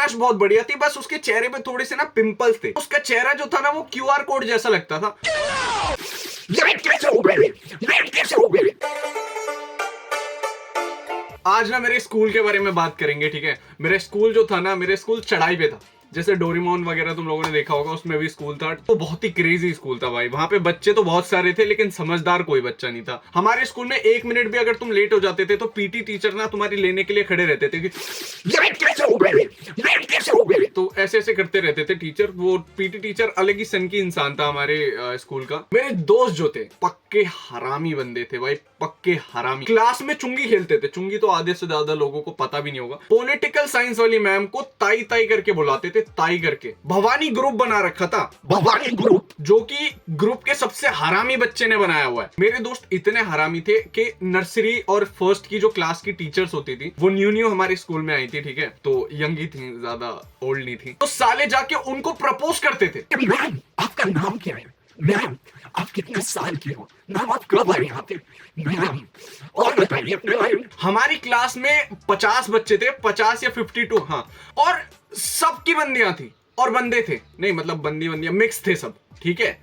Crush बहुत बढ़िया थी, बस उसके चेहरे पे थोड़े से ना पिंपल्स थे। उसका चेहरा जो था ना वो क्यूआर कोड जैसा लगता था। आज ना मेरे स्कूल के बारे में बात करेंगे, ठीक है। मेरे स्कूल जो था ना, मेरे स्कूल चढ़ाई पे था। जैसे डोरेमोन वगैरह तुम लोगों ने देखा होगा, उसमें भी स्कूल था। तो बहुत ही क्रेजी स्कूल था भाई। वहां पे बच्चे तो बहुत सारे थे लेकिन समझदार कोई बच्चा नहीं था। हमारे स्कूल में 1 मिनट भी अगर तुम लेट हो जाते थे तो पीटी टीचर ना तुम्हारी लेने के लिए खड़े रहते थे कि तो ऐसे ऐसे करते रहते थे टीचर। वो पीटी टीचर अलग ही सन की इंसान था हमारे स्कूल का। मेरे दोस्त जो थे पक्के हरामी बंदे थे भाई, पक्के हरामी। क्लास में चुंगी खेलते थे। चुंगी तो आधे से ज्यादा लोगों को पता भी नहीं होगा। पॉलिटिकल साइंस वाली मैम को ताई ताई करके बुलाते थे, ताई करके। भवानी ग्रुप बना रखा था, भवानी ग्रुप, जो कि ग्रुप के सबसे हरामी बच्चे ने बनाया हुआ है। मेरे दोस्त इतने हरामी थे कि नर्सरी और फर्स्ट की जो क्लास की टीचर्स होती थी वो न्यू हमारे स्कूल में आई थी, ठीक है। तो यंग ही थी, ज्यादा ओल्ड नहीं थी। तो साले जाके उनको प्रपोज करते थे। मैम, आपका नाम क्या है? मैम, आप कितने साल की हो? मैम, आप कब आए यहाँ पे? मैम, और बताइए अपने बारे में। हमारी क्लास में 50 बच्चे थे, 50 या 52, हाँ। और सबकी बंदियां थी और बंदे थे, नहीं मतलब बंदियां मिक्स थे सब, ठीक है।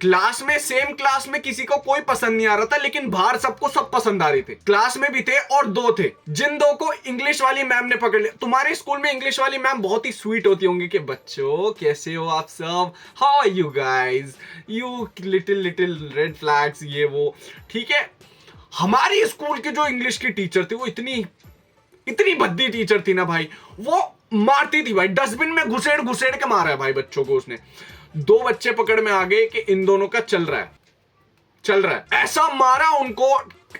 क्लास में, सेम क्लास में किसी को कोई पसंद नहीं आ रहा था, लेकिन बाहर सबको सब पसंद आ रहे थे। क्लास में भी थे और 2 थे, जिन 2 को इंग्लिश वाली मैम ने पकड़ लिया। तुम्हारे स्कूल में इंग्लिश वाली मैम बहुत ही स्वीट होती होंगी कि बच्चों कैसे हो आप सब, how are you guys, you little red flags, ये वो, ठीक है। हमारी स्कूल की जो इंग्लिश की टीचर थी वो इतनी भद्दी टीचर थी ना भाई। वो मारती थी भाई, डस्टबिन में घुसेड़ घुसेड़ के मारा है भाई बच्चों को उसने। 2 बच्चे पकड़ में आ गए कि इन दोनों का चल रहा है, ऐसा मारा उनको।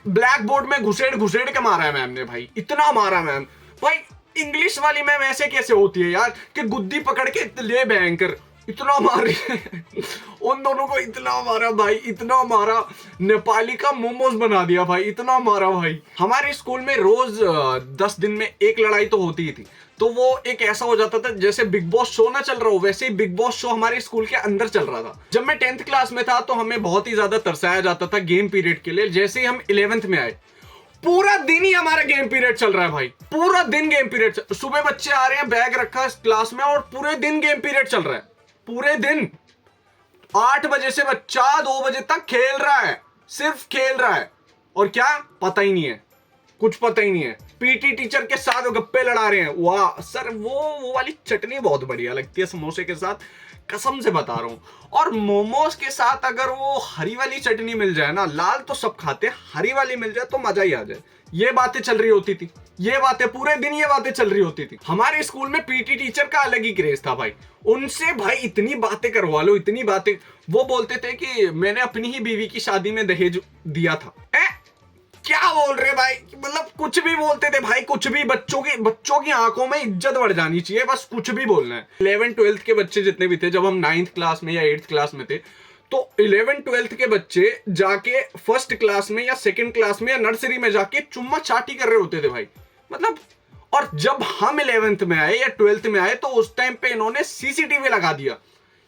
ब्लैक बोर्ड में घुसेड़ घुसेड़ के मारा है मैम ने भाई, इतना मारा मैम भाई। इंग्लिश वाली मैम ऐसे कैसे होती है यार कि गुद्दी पकड़ के ले भयंकर इतना मार रही है। उन दोनों को इतना मारा भाई, इतना मारा, नेपाली का मोमोज बना दिया भाई, इतना मारा भाई। हमारे स्कूल में रोज 10 दिन में एक लड़ाई तो होती ही थी। तो वो एक ऐसा हो जाता था जैसे बिग बॉस शो ना चल रहा हो, वैसे ही बिग बॉस शो हमारे स्कूल के अंदर चल रहा था। जब मैं 10th क्लास में था तो हमें बहुत ही ज्यादा तरसाया जाता था गेम पीरियड के लिए। जैसे ही हम 11th में आए, पूरा दिन ही हमारा गेम पीरियड चल रहा है भाई, पूरा दिन गेम पीरियड। सुबह बच्चे आ रहे हैं, बैग रखा है क्लास में और पूरे दिन गेम पीरियड चल रहा है। पूरे दिन 8 बजे से बच्चा 2 बजे तक खेल रहा है, सिर्फ खेल रहा है। और क्या पता ही नहीं है, कुछ पता ही नहीं है। पीटी टीचर के साथ गप्पे लड़ा रहे हैं। वाह सर, वो वाली चटनी बहुत बढ़िया लगती है समोसे के साथ, कसम से बता रहा हूं। और मोमोज के साथ अगर वो हरी वाली चटनी मिल जाए ना, लाल तो सब खाते, हरी वाली मिल जाए तो मजा ही आ जाए। ये बातें चल रही होती थी, ये बातें पूरे दिन ये बातें चल रही होती थी। हमारे स्कूल में पीटी टीचर का अलग ही क्रेज था भाई। उनसे भाई इतनी बातें करवा लो, इतनी बातें। वो बोलते थे कि मैंने अपनी ही बीवी की शादी में दहेज दिया था। क्या बोल रहे भाई, मतलब कुछ भी बोलते थे भाई, कुछ भी। बच्चों की आंखों में इज्जत बढ़ जानी चाहिए, बस कुछ भी बोलना है। 11th 12th के बच्चे जितने भी थे, जब हम 9th क्लास में या 8th क्लास में थे, तो 11th 12th के बच्चे जाके फर्स्ट क्लास में या सेकंड क्लास में या नर्सरी में जाके चुम्मा चाटी कर रहे होते थे भाई, मतलब। और जब हम 11th में आए या 12th में आए तो उस टाइम पे इन्होंने सीसीटीवी लगा दिया।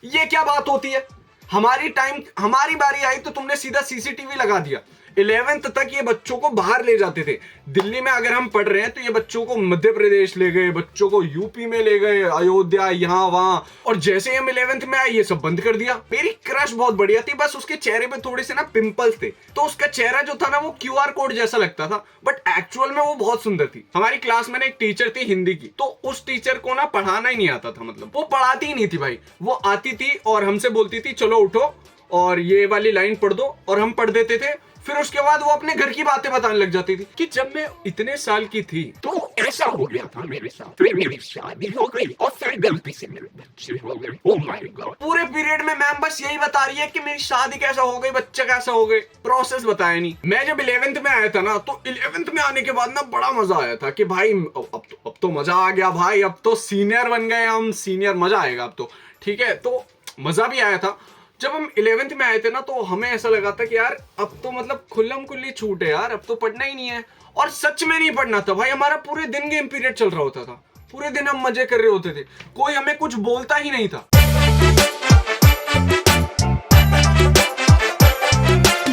ये क्या बात होती है? हमारी बारी आई तो तुमने सीधा सीसीटीवी लगा दिया। 11th तक ये बच्चों को बाहर ले जाते थे। दिल्ली में अगर हम पढ़ रहे हैं तो ये बच्चों को मध्य प्रदेश ले गए, बच्चों को यूपी में ले गए, अयोध्या, यहाँ वहां। और जैसे हम 11th में आए ये सब बंद कर दिया। मेरी क्रश बहुत बढ़िया थी, बस उसके चेहरे पे थोड़े से ना पिंपल्स थे। तो उसका चेहरा जो था ना वो क्यूआर कोड जैसा लगता था, बट एक्चुअल में वो बहुत सुंदर थी। हमारी क्लास में एक टीचर थी हिंदी की, तो उस टीचर को ना पढ़ाना ही नहीं आता था, मतलब वो पढ़ाती ही नहीं थी भाई। वो आती थी और हमसे बोलती थी चलो उठो और ये वाली लाइन पढ़ दो, और हम पढ़ देते थे। फिर उसके बाद वो अपने घर की बातें बताने लग जाती थी कि जब मैं इतने साल की थी तो ऐसा हो गया था मेरे साथ, फिर मेरी शादी हो गई और फिर गलती से मेरे बच्चे हो गए। Oh my God. पूरे पीरियड में मैम बस यही बता रही है कि मेरी शादी कैसा हो गई, बच्चा कैसा हो गए, प्रोसेस बताया नहीं। मैं जब 11th में आया था ना, तो 11th में आने के बाद ना बड़ा मजा आया था कि भाई अब तो मजा आ गया भाई, अब तो सीनियर बन गए हम, सीनियर, मजा आएगा अब तो, ठीक है। तो मजा भी आया था। जब हम 11th में आए थे ना तो हमें ऐसा लगा था कि यार अब तो मतलब खुल्लम खुल्ली छूट है यार, अब तो पढ़ना ही नहीं है। और सच में नहीं पढ़ना था भाई, हमारा पूरे दिन गेम पीरियड चल रहा होता था, पूरे दिन हम मजे कर रहे होते थे, कोई हमें कुछ बोलता ही नहीं था।